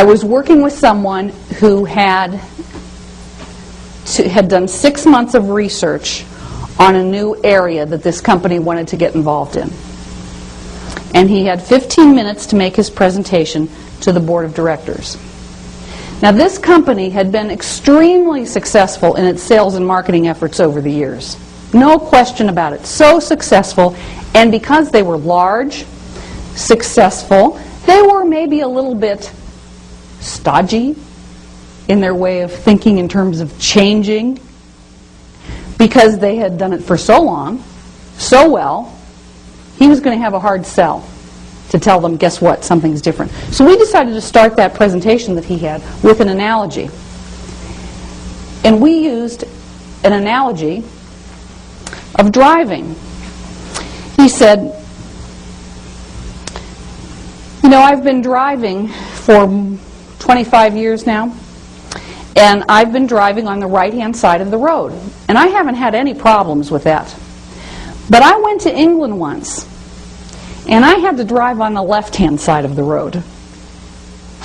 I was working with someone who had done 6 months of research on a new area that this company wanted to get involved in. And he had 15 minutes to make his presentation to the board of directors. Now, this company had been extremely successful in its sales and marketing efforts over the years. No question about it. So successful. And because they were large, successful, they were maybe a little bit stodgy in their way of thinking in terms of changing. Because they had done it for so long, so well, he was going to have a hard sell to tell them, guess what, something's different. So we decided to start that presentation that he had with an analogy. And we used an analogy of driving. He said, you know, I've been driving for 25 years now, and I've been driving on the right-hand side of the road. And I haven't had any problems with that. But I went to England once, and I had to drive on the left-hand side of the road.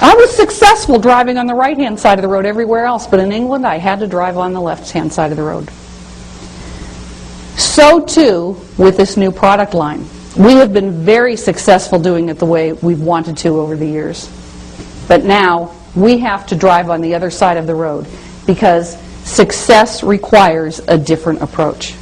I was successful driving on the right-hand side of the road everywhere else, but in England I had to drive on the left-hand side of the road. So too with this new product line. We have been very successful doing it the way we've wanted to over the years. But now we have to drive on the other side of the road because success requires a different approach.